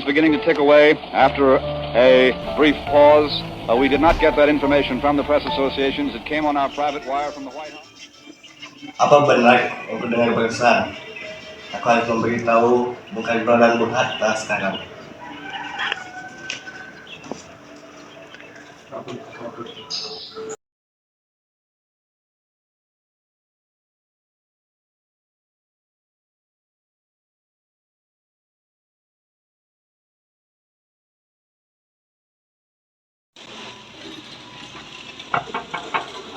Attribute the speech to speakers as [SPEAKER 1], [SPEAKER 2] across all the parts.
[SPEAKER 1] seconds beginning to tick away. After a brief pause, we did not get that information from the press associations. It came on our private wire from the White House.
[SPEAKER 2] Apa benar aku dengar barusan? Aku harus memberitahu bukan dan Bung Hatta sekarang.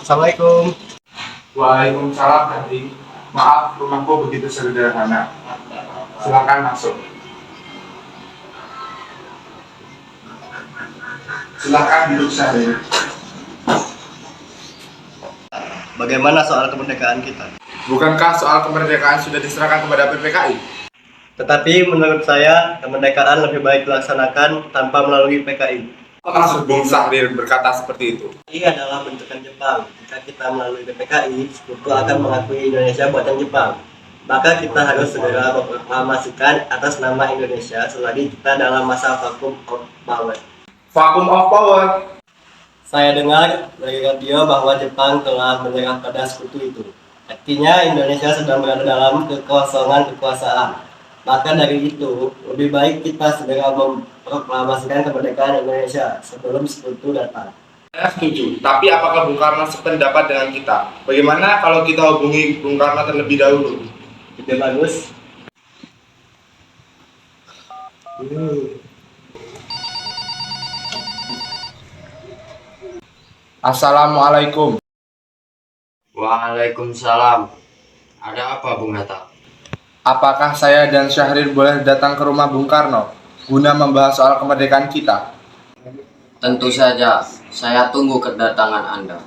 [SPEAKER 2] Assalamualaikum.
[SPEAKER 3] Waalaikumsalam, Hadi. Maaf, rumahku begitu sederhana. Silakan masuk. Silakan duduk, Syahrir.
[SPEAKER 2] Bagaimana soal kemerdekaan kita?
[SPEAKER 3] Bukankah soal kemerdekaan sudah diserahkan kepada PPKI?
[SPEAKER 2] Tetapi menurut saya kemerdekaan lebih baik dilaksanakan tanpa melalui PKI.
[SPEAKER 3] Apa maksud Bung Syahrir berkata seperti itu?
[SPEAKER 2] Ini adalah bentukan Jepang. Jika kita melalui PPKI, sekutu akan mengakui Indonesia buatan Jepang. Maka kita harus segera memproklamasikan atas nama Indonesia selagi kita dalam masa vacuum of power.
[SPEAKER 3] Vacuum of power.
[SPEAKER 2] Saya dengar dari radio bahwa Jepang telah menyerah pada sekutu itu. Artinya Indonesia sedang berada dalam kekosongan kekuasaan. Maka dari itu, lebih baik kita segera memproklamasikan kemerdekaan Indonesia sebelum sekutu datang.
[SPEAKER 3] Saya setuju, tapi apakah Bung Karno sependapat dengan kita? Bagaimana kalau kita hubungi Bung Karno terlebih dahulu?
[SPEAKER 2] Ide bagus.
[SPEAKER 3] Assalamualaikum.
[SPEAKER 4] Waalaikumsalam. Ada apa, Bung Hatta?
[SPEAKER 3] Apakah saya dan Syahrir boleh datang ke rumah Bung Karno guna membahas soal kemerdekaan kita?
[SPEAKER 4] Tentu saja, saya tunggu kedatangan Anda.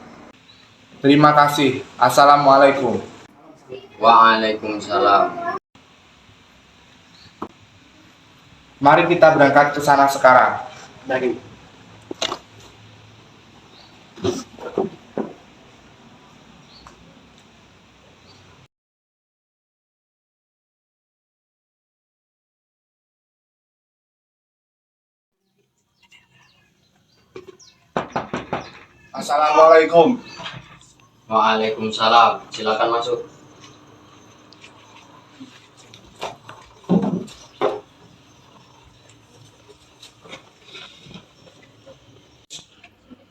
[SPEAKER 3] Terima kasih. Assalamualaikum.
[SPEAKER 4] Waalaikumsalam.
[SPEAKER 3] Mari kita berangkat ke sana sekarang.
[SPEAKER 2] Dari
[SPEAKER 3] Assalamualaikum.
[SPEAKER 4] Waalaikumsalam. Silakan masuk.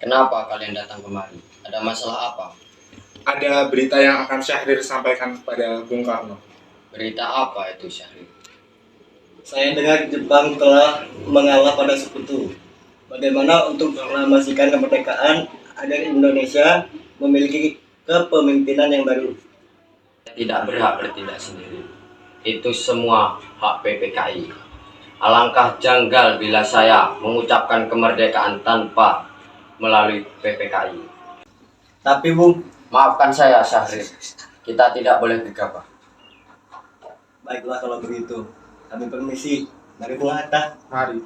[SPEAKER 4] Kenapa kalian datang kemari? Ada masalah apa?
[SPEAKER 3] Ada berita yang akan Syahrir sampaikan kepada Bung Karno.
[SPEAKER 4] Berita apa itu, Syahrir?
[SPEAKER 2] saya dengar Jepang telah mengalah pada sekutu. Bagaimana untuk proklamasikan kemerdekaan agar Indonesia memiliki kepemimpinan yang baru?
[SPEAKER 4] Tidak berhak bertindak sendiri. Itu semua hak PPKI. Alangkah janggal bila saya mengucapkan kemerdekaan tanpa melalui PPKI.
[SPEAKER 2] Tapi Bung,
[SPEAKER 4] Maafkan saya, Syahrir. Kita tidak boleh gegabah.
[SPEAKER 2] baiklah kalau begitu. Kami permisi. Mari Bung Hatta.
[SPEAKER 3] Mari.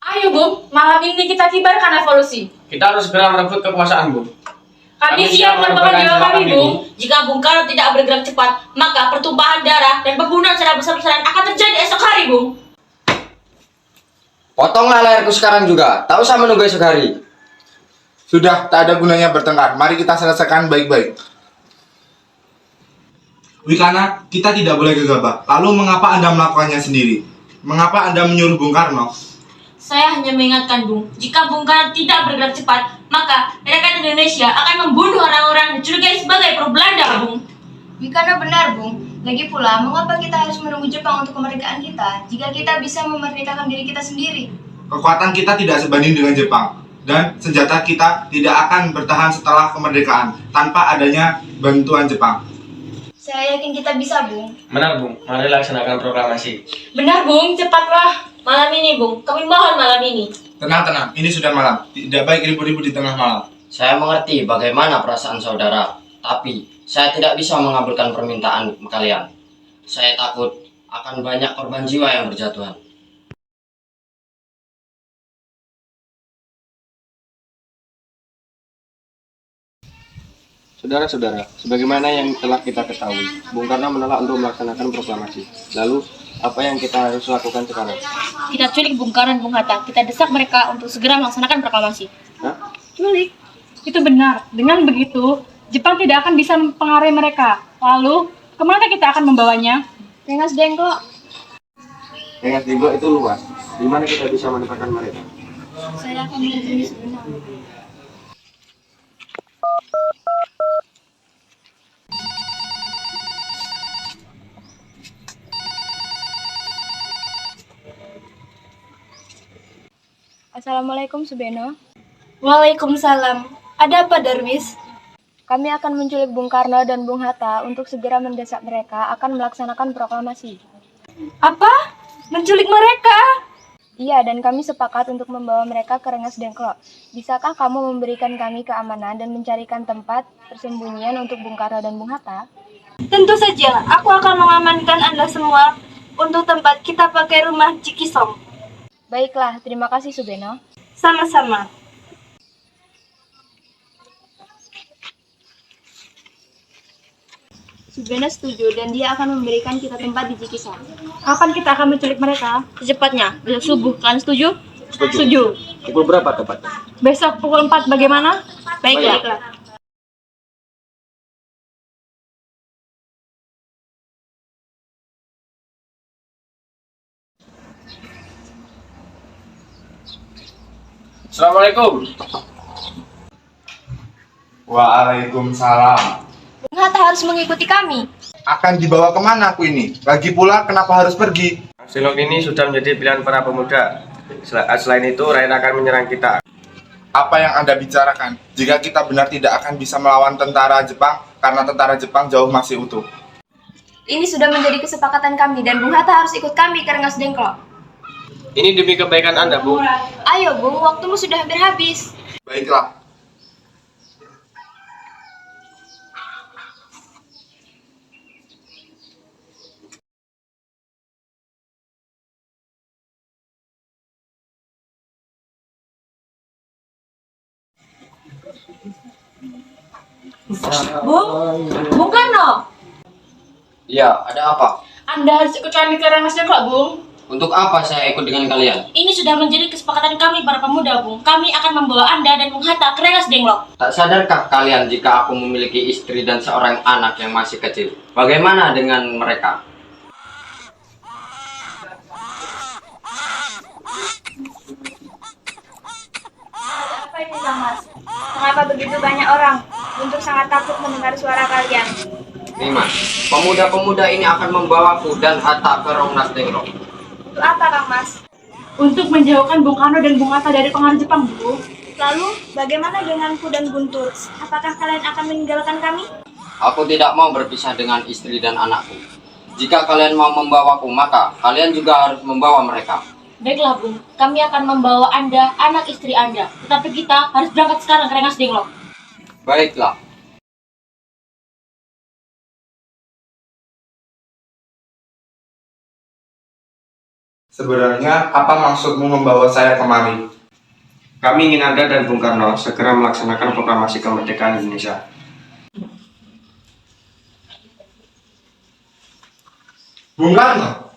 [SPEAKER 5] Ayo Bung, malam ini kita kibarkan revolusi.
[SPEAKER 6] Kita harus segera merebut kekuasaan, Bung.
[SPEAKER 5] Kami siap merupakan jiwa kami, Bung. Jika Bung Karno tidak bergerak cepat, maka pertumpahan darah dan pembunuhan secara besar-besaran akan terjadi esok hari, Bung.
[SPEAKER 4] Potonglah leherku sekarang juga. Tak usah menunggu esok hari.
[SPEAKER 3] Sudah, tak ada gunanya bertengkar. Mari kita selesaikan baik-baik. Wikana, kita tidak boleh gegabah. Lalu mengapa Anda melakukannya sendiri? Mengapa Anda menyuruh Bung Karno?
[SPEAKER 5] Saya hanya mengingatkan, Bung, jika Bung Karno tidak bergerak cepat, maka rakyat Indonesia akan membunuh orang-orang yang dicurigai sebagai pro Belanda, Bung.
[SPEAKER 7] Wikana benar, Bung. Lagi pula, mengapa kita harus menunggu Jepang untuk kemerdekaan kita, jika kita bisa memerdekakan diri kita sendiri?
[SPEAKER 3] Kekuatan kita tidak sebanding dengan Jepang. Dan senjata kita tidak akan bertahan setelah kemerdekaan tanpa adanya bantuan Jepang.
[SPEAKER 7] Saya yakin kita bisa, Bung.
[SPEAKER 6] Benar, Bung. Mari laksanakan proklamasi.
[SPEAKER 5] Benar, Bung, cepatlah. Malam ini, Bung. Kami mohon malam ini.
[SPEAKER 3] Tenang, ini sudah malam. Tidak baik ribut-ribut di tengah malam.
[SPEAKER 4] Saya mengerti bagaimana perasaan saudara, tapi saya tidak bisa mengabulkan permintaan kalian. Saya takut akan banyak korban jiwa yang berjatuhan.
[SPEAKER 6] Saudara-saudara, sebagaimana yang telah kita ketahui, Bung Karno menolak untuk melaksanakan proklamasi. Lalu, apa yang kita harus lakukan sekarang?
[SPEAKER 5] Kita culik Bung Karno dan Bung Hatta. Kita desak mereka untuk segera melaksanakan proklamasi.
[SPEAKER 6] Hah?
[SPEAKER 8] Culik. Itu benar. Dengan begitu, Jepang tidak akan bisa mempengaruhi mereka. Lalu, kemana kita akan membawanya?
[SPEAKER 7] Rengas Dengklok.
[SPEAKER 6] Rengas Dengklok itu luas. Di mana kita bisa menempatkan mereka?
[SPEAKER 7] Saya akan menghubungi sebentar. Assalamualaikum Subeno.
[SPEAKER 9] Waalaikumsalam. Ada apa, Darwis?
[SPEAKER 7] Kami akan menculik Bung Karno dan Bung Hatta untuk segera mendesak mereka akan melaksanakan proklamasi.
[SPEAKER 9] Apa? Menculik mereka?
[SPEAKER 7] Iya, dan kami sepakat untuk membawa mereka ke Rengas Dengklok. Bisakah kamu memberikan kami keamanan dan mencarikan tempat persembunyian untuk Bung Karno dan Bung Hatta?
[SPEAKER 9] Tentu saja, aku akan mengamankan Anda semua untuk tempat kita pakai rumah Cikisong.
[SPEAKER 7] Baiklah, terima kasih Subeno.
[SPEAKER 9] Sama-sama.
[SPEAKER 7] Subeno setuju dan dia akan memberikan kita tempat di Cikisong.
[SPEAKER 8] Kapan kita akan menculik mereka?
[SPEAKER 5] Secepatnya, besok subuh. Kalian setuju?
[SPEAKER 8] Setuju.
[SPEAKER 6] Pukul berapa tepatnya?
[SPEAKER 8] Besok pukul 4 bagaimana?
[SPEAKER 5] Baiklah.
[SPEAKER 6] Assalamualaikum.
[SPEAKER 3] Waalaikumsalam.
[SPEAKER 7] Bung Hatta harus mengikuti kami.
[SPEAKER 3] Akan dibawa kemana aku ini? Lagi pula kenapa harus pergi?
[SPEAKER 6] Silok ini sudah menjadi pilihan para pemuda. Selain itu, rakyat akan menyerang kita.
[SPEAKER 3] Apa yang Anda bicarakan? Jika kita benar tidak akan bisa melawan tentara Jepang, karena tentara Jepang jauh masih utuh.
[SPEAKER 7] Ini sudah menjadi kesepakatan kami dan Bung Hatta harus ikut kami ke Rengas Dengklok.
[SPEAKER 6] Ini demi kebaikan Anda, Bu.
[SPEAKER 7] Ayo Bung, waktumu sudah hampir habis.
[SPEAKER 3] Baiklah.
[SPEAKER 5] Bung Karno,
[SPEAKER 4] Ya, ada apa?
[SPEAKER 8] Anda harus ikut kami ke Rengas Dengklok, Bung.
[SPEAKER 4] Untuk apa saya ikut dengan kalian?
[SPEAKER 5] ini sudah menjadi kesepakatan kami para pemuda, Bung. Kami akan membawa Anda dan Bung Hatta ke Rengas Dengklok.
[SPEAKER 4] Tak sadarkah kalian jika aku memiliki istri dan seorang anak yang masih kecil? Bagaimana dengan mereka?
[SPEAKER 7] Apa ini Kang Mas? Mengapa begitu banyak orang? Guntur sangat takut mendengar suara kalian.
[SPEAKER 4] Nimas, pemuda-pemuda ini akan membawaku dan Hatta ke Rengas Dengklok.
[SPEAKER 7] Untuk apa Kang Mas?
[SPEAKER 8] Untuk menjauhkan Bung Karno dan Bung Hatta dari pengaruh Jepang, Bu.
[SPEAKER 7] Lalu, bagaimana denganku dan Guntur? Apakah kalian akan meninggalkan kami?
[SPEAKER 4] Aku tidak mau berpisah dengan istri dan anakku. Jika kalian mau membawaku, maka kalian juga harus membawa mereka.
[SPEAKER 5] Baiklah, Bung. Kami akan membawa Anda, anak istri Anda. Tetapi kita harus berangkat sekarang ke Rengas Dengklok.
[SPEAKER 4] Baiklah.
[SPEAKER 3] Sebenarnya apa maksudmu membawa saya kemari?
[SPEAKER 6] Kami ingin Anda dan Bung Karno segera melaksanakan proklamasi kemerdekaan Indonesia.
[SPEAKER 3] Bung Karno?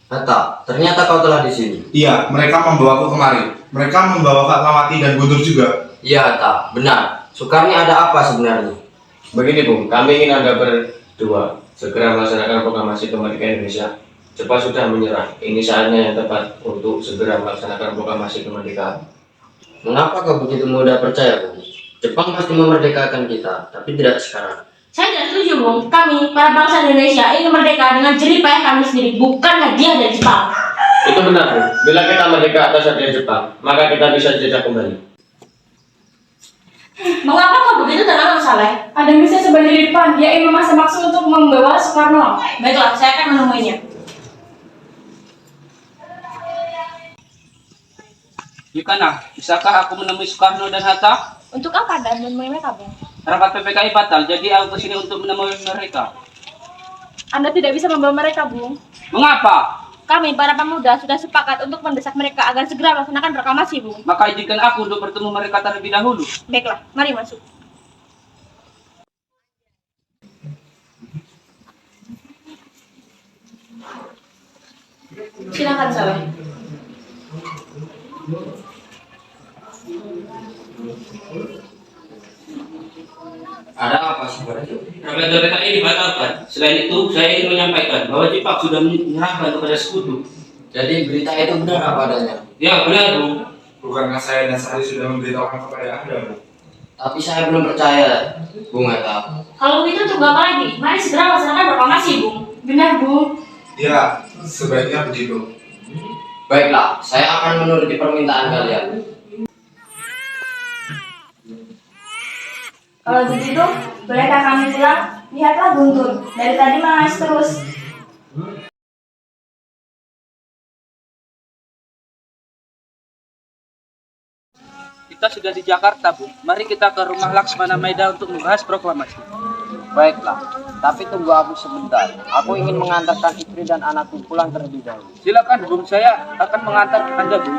[SPEAKER 4] Hatta, ternyata kau telah di sini.
[SPEAKER 3] Iya, mereka membawaku kemari. Mereka membawa Fatmawati dan Guntur juga.
[SPEAKER 4] Iya, Hatta, benar. Sukarni ada apa sebenarnya?
[SPEAKER 6] Begini, Bung. Kami ingin Anda berdua segera melaksanakan proklamasi kemerdekaan Indonesia. Jepang sudah menyerah. Ini saatnya yang tepat untuk segera melaksanakan proklamasi kemerdekaan.
[SPEAKER 4] Mengapa kau begitu mudah percaya, Bung? Jepang pasti memerdekakan kita, tapi tidak sekarang.
[SPEAKER 5] Saya tidak setuju, Bung. Kami, para bangsa Indonesia, ingin merdeka dengan jerih payah kami sendiri, bukan hadiah dari Jepang.
[SPEAKER 6] Itu benar, Bung. Bila kita merdeka atas hadiah Jepang, maka kita bisa jejak kembali.
[SPEAKER 5] Mengapa kau begitu tenang, Saleh?
[SPEAKER 8] Ada misi sebenarnya di depan. Dia ingin memaksa maksud untuk membawa Soekarno.
[SPEAKER 5] Baiklah, saya akan menemuinya.
[SPEAKER 10] Yukana, bisakah aku menemui Soekarno dan Hatta?
[SPEAKER 7] Untuk apa Anda menemui mereka, Bung?
[SPEAKER 10] Rapat PPKI batal, jadi aku kesini untuk menemui mereka.
[SPEAKER 8] Anda tidak bisa membawa mereka, Bung.
[SPEAKER 10] Mengapa?
[SPEAKER 9] Kami para pemuda sudah sepakat untuk mendesak mereka agar segera melaksanakan proklamasi, Bung.
[SPEAKER 10] Maka izinkan aku untuk bertemu mereka terlebih dahulu.
[SPEAKER 9] Baiklah, mari masuk. Silakan, Saleh.
[SPEAKER 4] Ada apa sebenarnya?
[SPEAKER 10] Rangkaian PKI dibatalkan. Selain itu, saya ingin menyampaikan bahwa Jepang sudah menyerahkan kepada sekutu.
[SPEAKER 4] Jadi berita itu benar apa adanya?
[SPEAKER 10] Ya, benar, Bung.
[SPEAKER 3] Bukankah saya dan Sari sudah memberitahukan kepada Anda, Bu?
[SPEAKER 4] Tapi saya belum percaya, Bung Atta.
[SPEAKER 5] Kalau begitu tunggu apa lagi? Mari segera melaksanakan proklamasi, Bung.
[SPEAKER 8] Benar, Bu.
[SPEAKER 3] Ya, sebaiknya begitu.
[SPEAKER 4] Baiklah, saya akan menuruti permintaan kalian.
[SPEAKER 9] Kalau begitu, bolehkah kami pulang? Lihatlah Guntur, dari tadi menangis terus.
[SPEAKER 10] Kita sudah di Jakarta, Bung. Mari kita ke rumah Laksmana Maeda untuk membahas proklamasi.
[SPEAKER 4] Baiklah, tapi tunggu aku sebentar. Aku ingin mengantarkan istri dan anakku pulang terlebih dahulu.
[SPEAKER 10] Silakan, Bung. Saya akan mengantar Anda, Bung.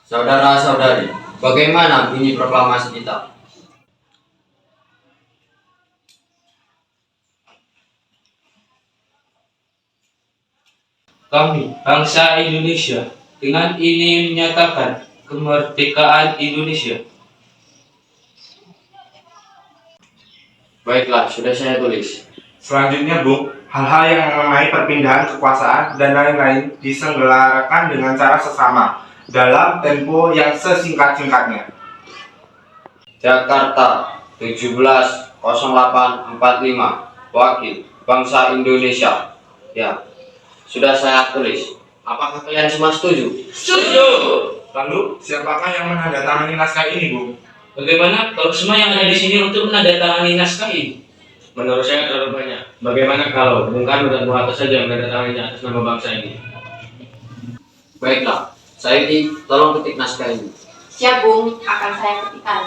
[SPEAKER 4] Saudara-saudari, bagaimana bunyi proklamasi kita?
[SPEAKER 10] Kami, bangsa Indonesia, dengan ini menyatakan kemerdekaan Indonesia.
[SPEAKER 4] Baiklah, sudah saya tulis.
[SPEAKER 3] Selanjutnya, Bu, hal-hal yang mengenai perpindahan kekuasaan dan lain-lain diselenggarakan dengan cara seksama dalam tempo yang sesingkat-singkatnya.
[SPEAKER 4] Jakarta, 17.08.45, Wakil Bangsa Indonesia. Ya, sudah saya tulis. Apakah kalian semua setuju?
[SPEAKER 10] Setuju!
[SPEAKER 3] Lalu, siapakah yang menandatangani naskah ini, Bu?
[SPEAKER 10] Bagaimana kalau semua yang ada di sini untuk menandatangani naskah ini?
[SPEAKER 6] Menurut saya terlalu banyak. Bagaimana kalau Bung Karno dan Bung Hatta saja menandatanganinya atas nama bangsa ini?
[SPEAKER 4] Baiklah, Saidi, tolong ketik naskah ini.
[SPEAKER 5] Siap, Bung. Akan saya ketikkan.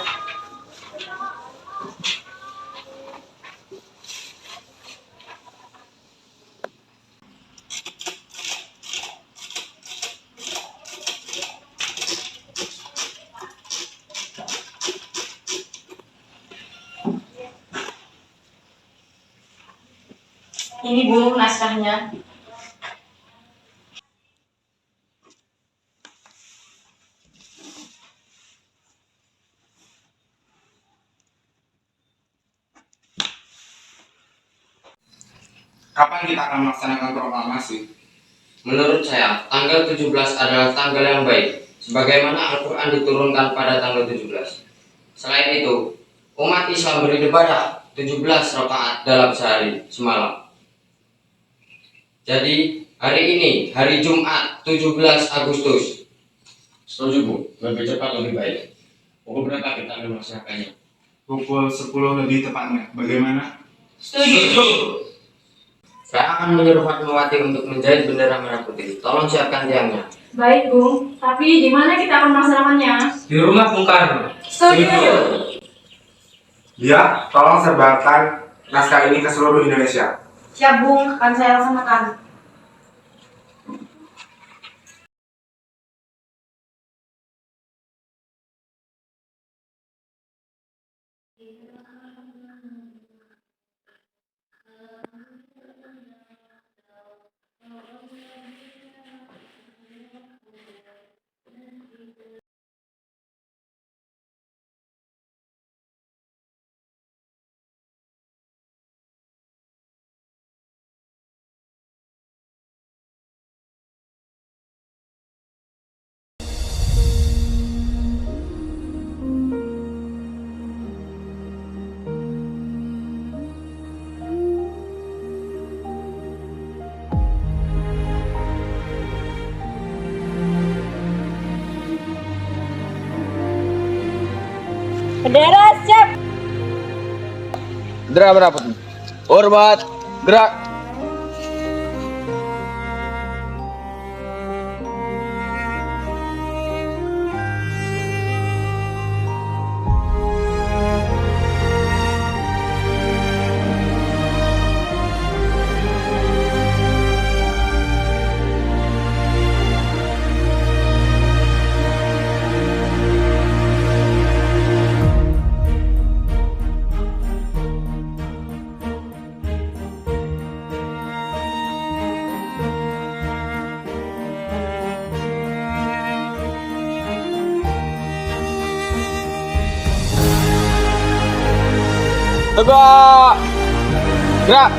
[SPEAKER 5] Ini, Bung, naskahnya.
[SPEAKER 3] Kapan kita akan melaksanakan proklamasi?
[SPEAKER 4] Menurut saya, tanggal 17 adalah tanggal yang baik, sebagaimana Al-Quran diturunkan pada tanggal 17. Selain itu, umat Islam beribadah 17 rakaat dalam sehari semalam. Jadi, hari ini, hari Jumat, 17 Agustus.
[SPEAKER 6] Setuju, Bu. Lebih cepat lebih baik. Pukul berapa kita akan melaksanakannya?
[SPEAKER 3] Pukul 10 lebih tepatnya. Bagaimana?
[SPEAKER 10] Setuju!
[SPEAKER 4] Saya akan menyuruh Fatmawati untuk menjahit bendera merah putih. Tolong siapkan tiangnya.
[SPEAKER 8] Baik, Bung. Tapi di mana kita akan melaksanakannya?
[SPEAKER 10] Di rumah Bung Karno.
[SPEAKER 8] Setuju.
[SPEAKER 3] Ya, tolong sebarkan naskah ini ke seluruh Indonesia.
[SPEAKER 8] Siap, Bung. Akan saya laksanakan.
[SPEAKER 9] Bendera siap.
[SPEAKER 10] Bendera merah putih. Hormat, gerak. Tegak! Gerak!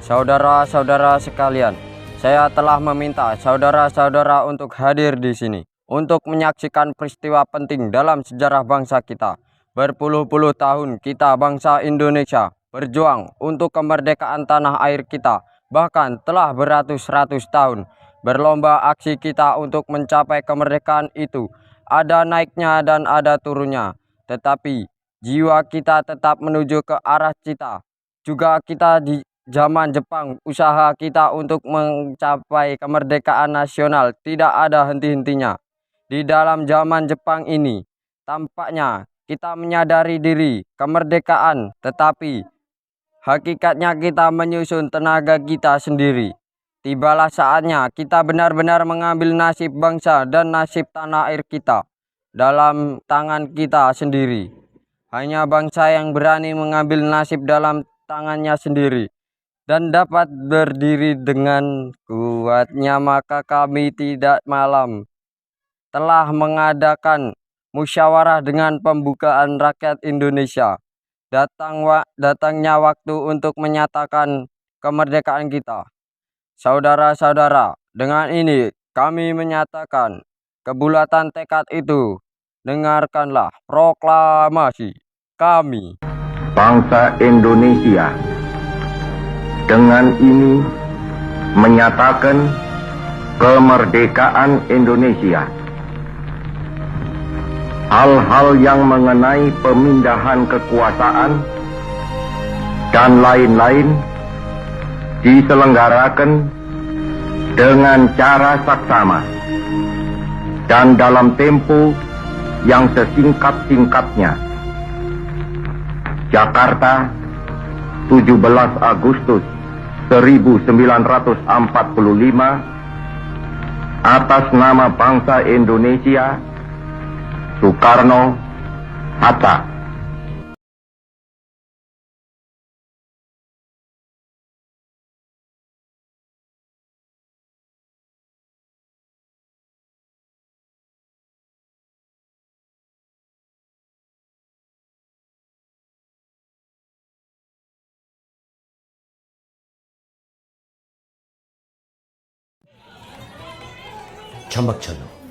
[SPEAKER 11] Saudara-saudara sekalian, saya telah meminta saudara-saudara untuk hadir di sini untuk menyaksikan peristiwa penting dalam sejarah bangsa kita. Berpuluh-puluh tahun kita bangsa Indonesia berjuang untuk kemerdekaan tanah air kita, bahkan telah beratus-ratus tahun berlomba aksi kita untuk mencapai kemerdekaan itu. Ada naiknya dan ada turunnya, tetapi jiwa kita tetap menuju ke arah cita. Juga kita di zaman Jepang, usaha kita untuk mencapai kemerdekaan nasional tidak ada henti-hentinya. Di dalam zaman Jepang ini, tampaknya kita menyadari diri kemerdekaan, tetapi hakikatnya kita menyusun tenaga kita sendiri. Tibalah saatnya kita benar-benar mengambil nasib bangsa dan nasib tanah air kita dalam tangan kita sendiri. Hanya bangsa yang berani mengambil nasib dalam tangannya sendiri dan dapat berdiri dengan kuatnya, maka kami tidak malam telah mengadakan musyawarah dengan pembukaan rakyat Indonesia. Datangnya waktu untuk menyatakan kemerdekaan kita. Saudara-saudara, dengan ini kami menyatakan kebulatan tekad itu. Dengarkanlah proklamasi kami.
[SPEAKER 12] Bangsa Indonesia dengan ini menyatakan kemerdekaan Indonesia. Hal-hal yang mengenai pemindahan kekuasaan dan lain-lain diselenggarakan dengan cara saksama dan dalam tempo yang sesingkat-singkatnya. Jakarta, 17 Agustus 1945, atas nama bangsa Indonesia, Soekarno Hatta.
[SPEAKER 13] Chambakchalo.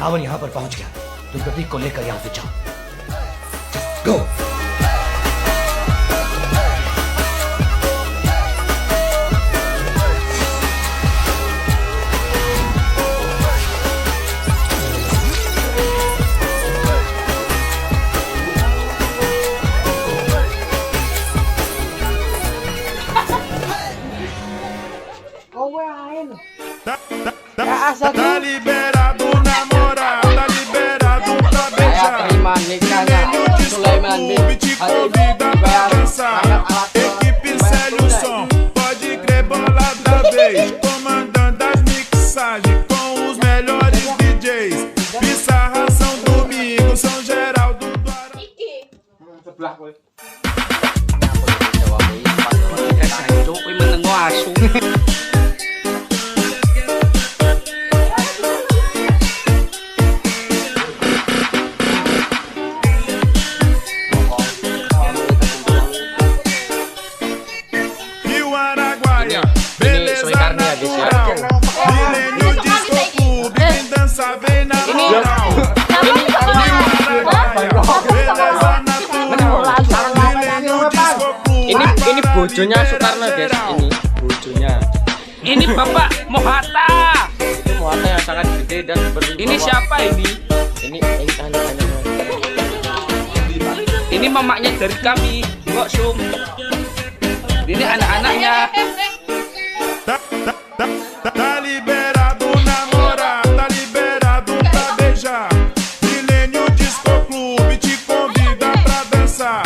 [SPEAKER 13] Ravan यहाँ पर पहुंच गया। तुम प्रतीक को लेकर यहाँ से जाओ। गो।
[SPEAKER 14] Tá liberado o namorado, tá liberado pra beijar. Sulaiman te convida pra dançar. Equipe Célio Som, pode crer, bola da vez. Comandando as mixagens com os melhores DJs. Pissarra, São Domingo, São Geraldo do Rio Araguaia, beleza natural. Milênio Disco Clube, vem dançar, vem na moral. Rio Araguaia, beleza natural. Milênio Disco Clube.
[SPEAKER 6] Ini bojonya Soekarno guys, ini bojonya.
[SPEAKER 10] Ini Bapak Mohatta.
[SPEAKER 6] Itu muatan yang sangat gede dan berwibawa.
[SPEAKER 10] Ini siapa ini?
[SPEAKER 6] Ini
[SPEAKER 10] Ini mamanya dari kami, Mbok Sum. Ini anak-anaknya.
[SPEAKER 14] Tá liberado o namorado, tá liberado pra beijar. Milênio Disco Clube te convida pra dançar.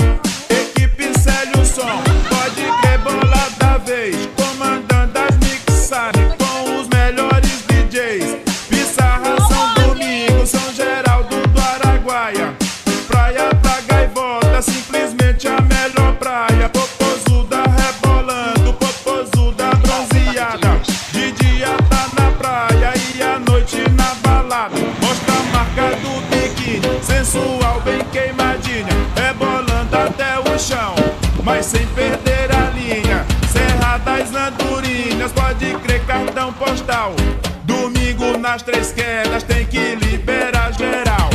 [SPEAKER 14] Equipe Célio Som, pode crer, bola da vez. Comandando as mixagens com os melhores DJs. Pissarra, São Domingo, São Geraldo do Araguaia. Praia da Gaivota, simplesmente a melhor praia. Popozuda rebolando, popozuda bronzeada. De dia tá na praia e à noite na balada. Mostra a marca do biquíni, sensual, bem queimadinha. Rebolando até o chão, mas sem perder a linha. Serra das Andorinhas, pode crer, cartão postal. Domingo nas Três Quedas tem que liberar geral.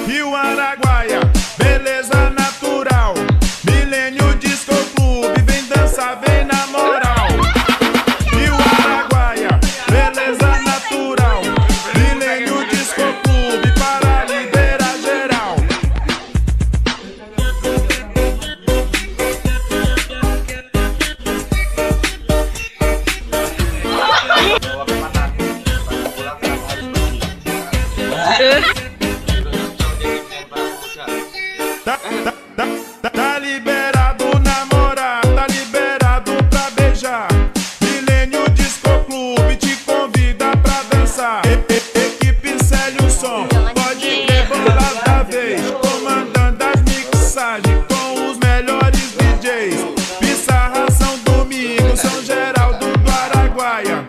[SPEAKER 14] Rio Araguaia, beleza natural. Milênio Disco Clube, vem dançar, vem na moral. Rio Araguaia, beleza natural. Milênio Disco Clube, para liberar geral. Tá liberado o namorado, tá liberado pra beijar. Milênio Disco Clube te convida pra dançar. Equipe Célio Som, pode crer, bola da vez. Comandando as mixagens com os melhores DJs. Pissarra, São Domingo, São Geraldo do Araguaia.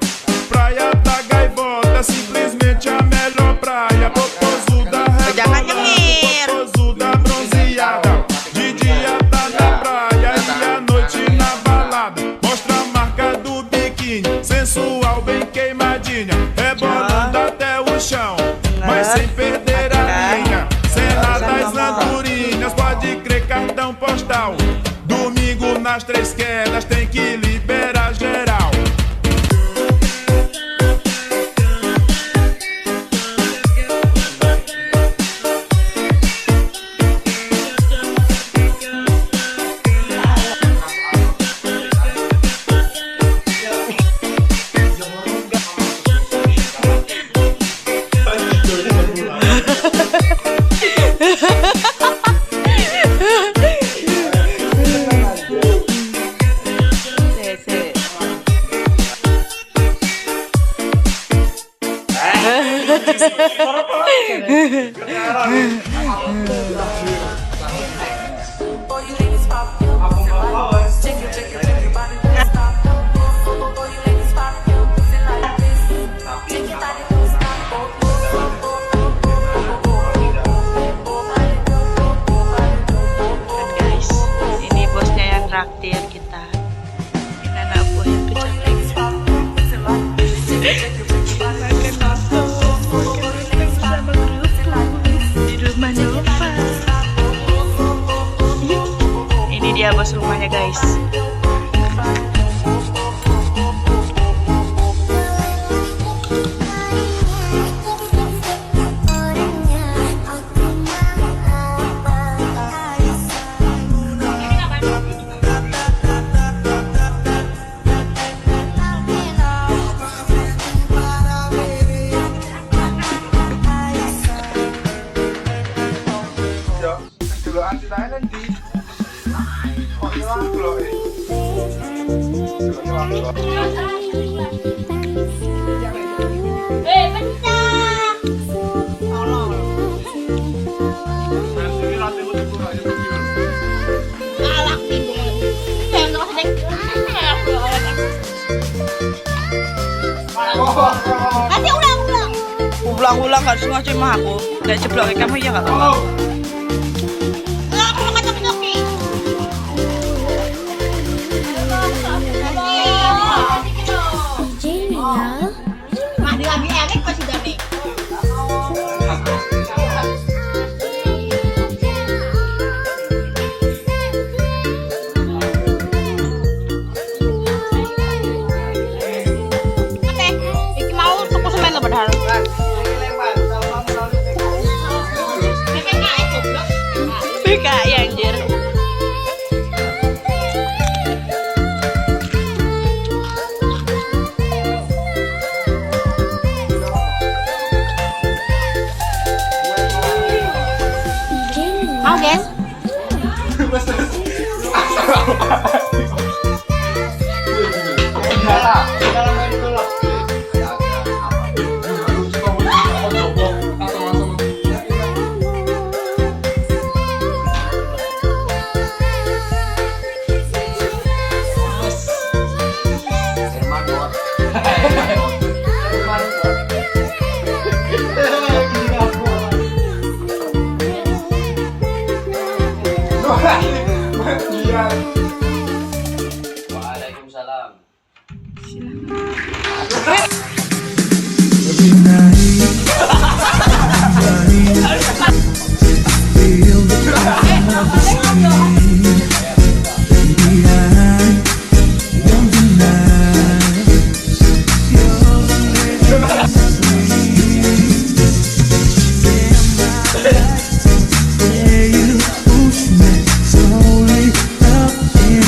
[SPEAKER 14] Praia da Gaivota, simplesmente a melhor praia. Popozuda rebolando, popozuda bronzeada. De dia tá na praia e à noite na balada. Mostra a marca do biquíni, sensual, bem queimadinha. Rebolando até o chão, mas sem perder a linha. Serra das Andorinhas, pode crer, cartão postal. Domingo nas Três Quedas tem que liberar geral.
[SPEAKER 15] Guys, ini bosnya yang traktir kita. Ini anak buah yang kecantik. Di rumah Nova. Ini dia bos rumahnya guys.
[SPEAKER 3] Delokan cintanya nanti. Kok hilang delok iki?
[SPEAKER 15] Nanti ulang-ulang. Ulang-ulang gak sengaja mah aku. Gak jeblok kamu ya gak apa-apa. PKI anjir. Mau guys?
[SPEAKER 11] Waalaikumsalam.
[SPEAKER 14] Slowly up in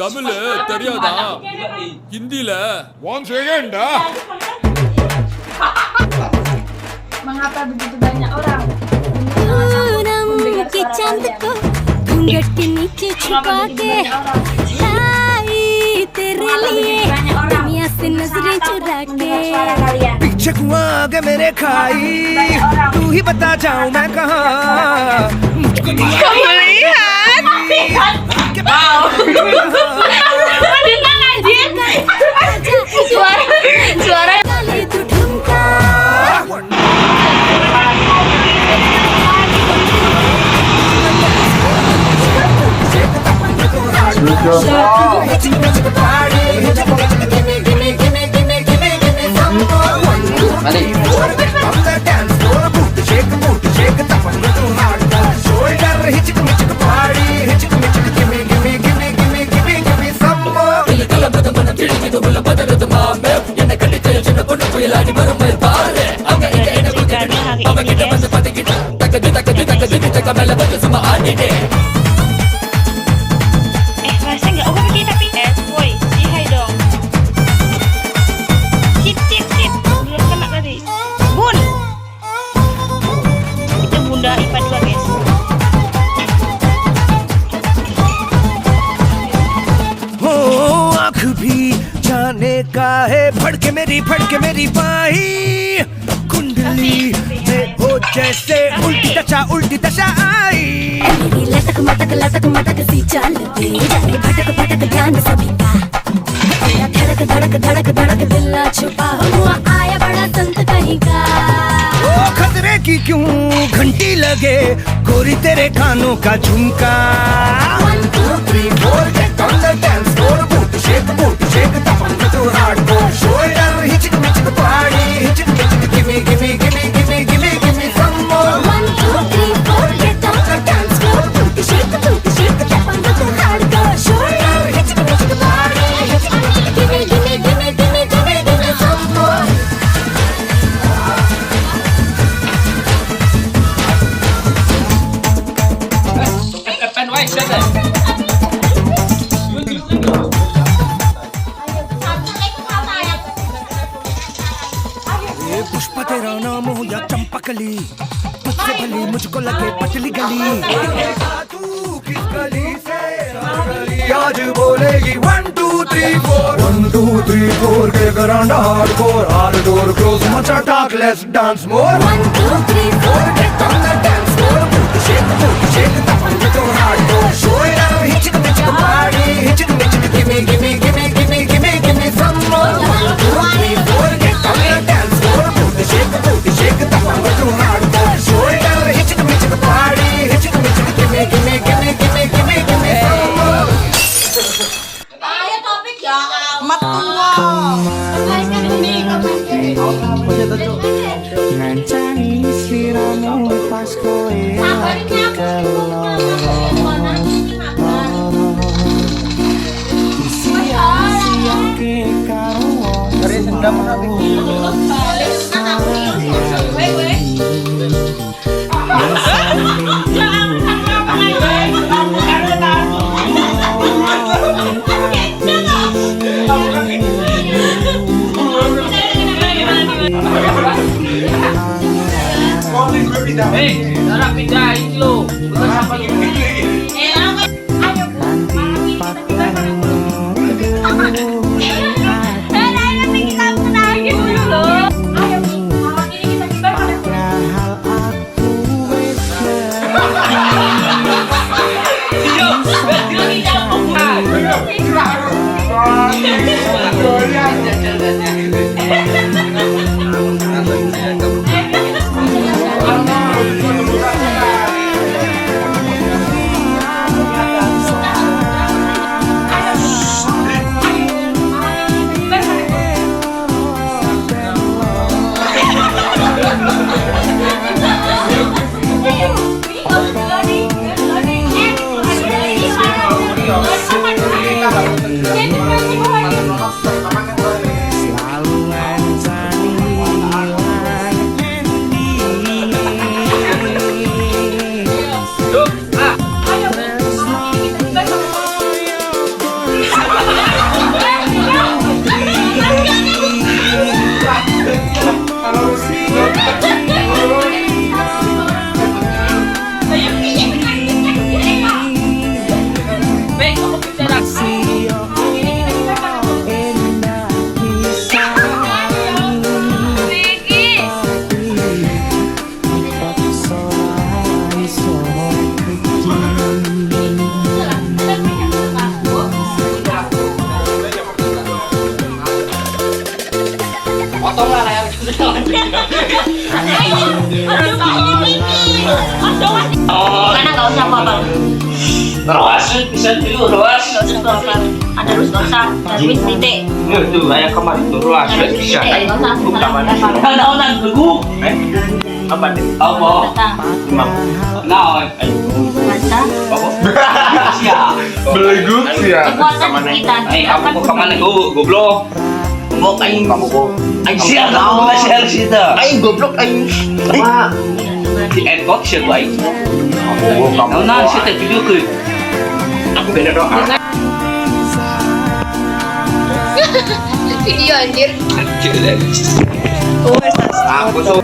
[SPEAKER 16] Tamil தெரியாதா हिंदीல 1 second
[SPEAKER 7] Mengapa begitu banyak orang?
[SPEAKER 17] Poonam के चांद को घूंघट के नीचे छुपा के लाई तेरे लिए दुनिया से नजरें चुरा के
[SPEAKER 13] पीछे कुआं आगे मेरे खाई तू ही बता जाऊं मैं कहाँ मुझको
[SPEAKER 17] सुara तू ठुमका
[SPEAKER 9] Rasanya nggak oke begini tapi boy, si hai dong. Cip, belum kena tadi. Bun, itu bunda IPA 2 guys.
[SPEAKER 13] हो आँख भी जाने का है फड़के मेरी बाही कुंडली में हो जैसे उल्टी दशा आई
[SPEAKER 17] मेरी लटक मटक सी चलती जाए भटक ध्यान सभी का धड़क दिल ना छुपा हुआ आया बड़ा संत कहीं का
[SPEAKER 13] ओ खतरे की क्यों घंटी लगे गोरी तेरे कानों का झुमका 1 2 3 4 get on the dance floor boot shake tap on the hardcore shoulder hitch party hitch give me some more
[SPEAKER 17] 1 2 3 4 get on the dance floor boot shake tap on the hardcore shoulder hitch party hitch give me some more
[SPEAKER 10] Pen wise saja.
[SPEAKER 13] ये पुष्पा तेरा नाम हो या चंपकली तुझसे भली मुझको लगे पतली गली तू किस गली से आज बोलेगी 1 2 3 4 1 2 3 4 के गरांडा हार्डकोर क्लोज मचा talk let's dance more 1 2 3 4 get on the dance floor shake tap on the hardcore shoulder hitch party hitch give me some more 1 2 3 4 get on the dance floor shake tap on the hardcore shoulder hitch party hitch give me some more
[SPEAKER 5] Ayo topik ya.
[SPEAKER 18] Mat tua. Ngancani sliramu pas kowe lagi siang ke karo dari dendam
[SPEAKER 10] Hei, darah pindahin lo. Bukan sampai
[SPEAKER 17] Ayo
[SPEAKER 10] potong lah leher.
[SPEAKER 5] Karena nggak usah potong.
[SPEAKER 10] Ruas, bisa dulu ruas.
[SPEAKER 5] Nggak usah potong. Ada terus nggak usah. Terus titik.
[SPEAKER 10] Itu kayak kemarin tuh ruas. Bisa.
[SPEAKER 5] Nggak usah.
[SPEAKER 10] Daun geguk. Apa nih? Apa? Nah, siap.
[SPEAKER 3] Beleguk siap.
[SPEAKER 5] Kekuatan kita.
[SPEAKER 10] Aku mau kemana gua? Goblok. Mau aing kamu gua. Aing siap tahu lah share situ. Aing goblok aing. Apa? Di airport siapa aing? Kamu nah situ video ke. Aku beda doa.
[SPEAKER 9] Video anjir.
[SPEAKER 10] Aku tuh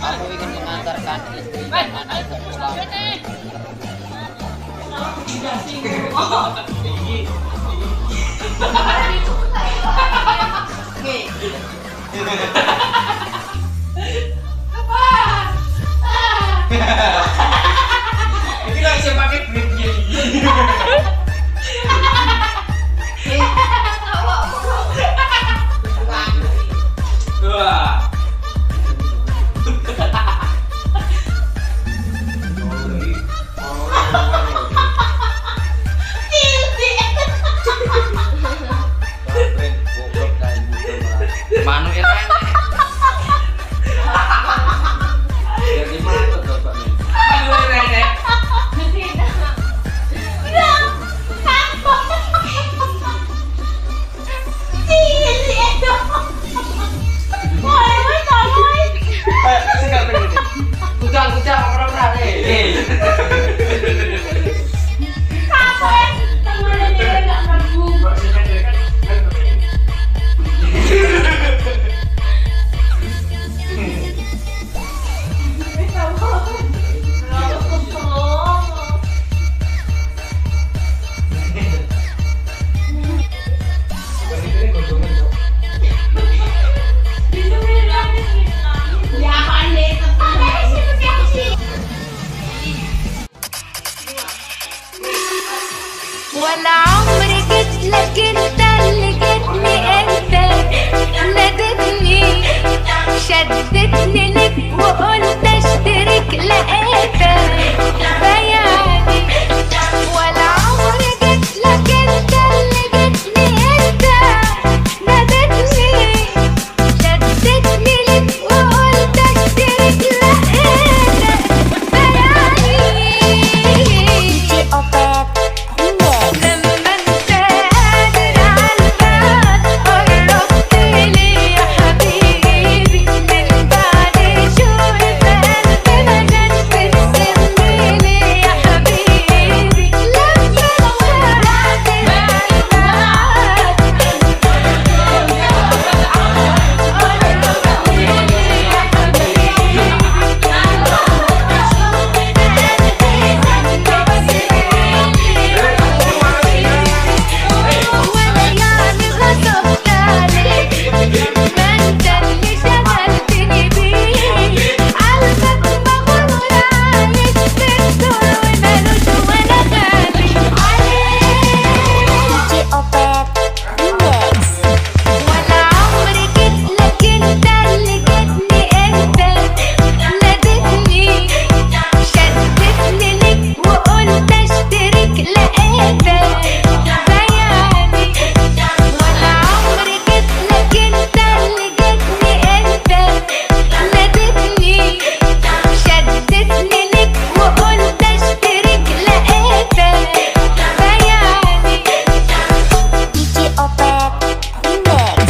[SPEAKER 19] Aku ingin mengantarkan istri dan anak ke pulang.
[SPEAKER 10] Ini nggak bisa pakai grip gini. Wah.
[SPEAKER 19] Manu Irene. Jadi mana Bapak nih?
[SPEAKER 10] Manu Irene.
[SPEAKER 19] Kucang, orang-orang
[SPEAKER 17] ولا عمري جيت لك انت اللي جيتني انت نادتني شدتني لك وقلت اشترك لقيتك بياني ولا عمري جيت لك انت اللي جيتني انت نادتني شدتني لك وقلت اشترك لقيتك بياني لما انت قادر عالباب قربت لي يا حبيبي من بعد شوق قلبي ما كان بتسمي لي يا حبيبي لما انت ولا يعني غصبت عليك ما انت اللي شغلتني بيه عالبك مغرور عايش في الدور ومالوش ولا غالي ولا عمري جيت لك انت اللي جيتني انت نادتني شدتني لك وقلت اشترك لقيتك بياني ولا عمري جيت لك انت اللي جيتني انت نادتني شدتني لك وقلت اشترك لقيتك بياني DJ Opet Remix.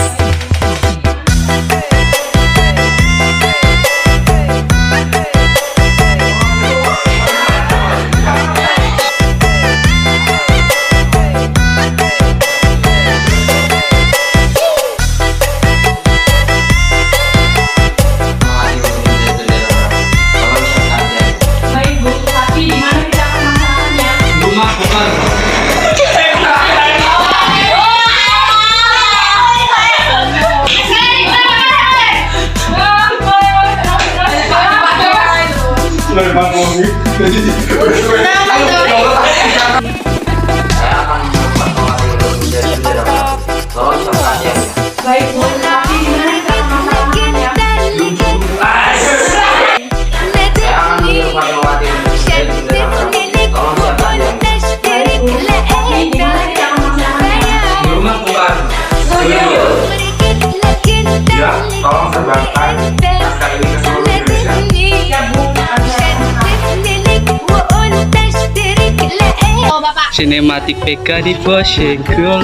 [SPEAKER 8] Baik Bu, tapi di mana kita akan masalahnya?
[SPEAKER 10] Rumah bukan.
[SPEAKER 8] Baik Bu, tapi di mana kita akan masalahnya?
[SPEAKER 10] Rumah bukan.
[SPEAKER 3] Ya, tolong sebarkan naskah ini ke seluruh Indonesia.
[SPEAKER 17] Oh, Bapak.
[SPEAKER 10] Sinematik PK di Bosengkol.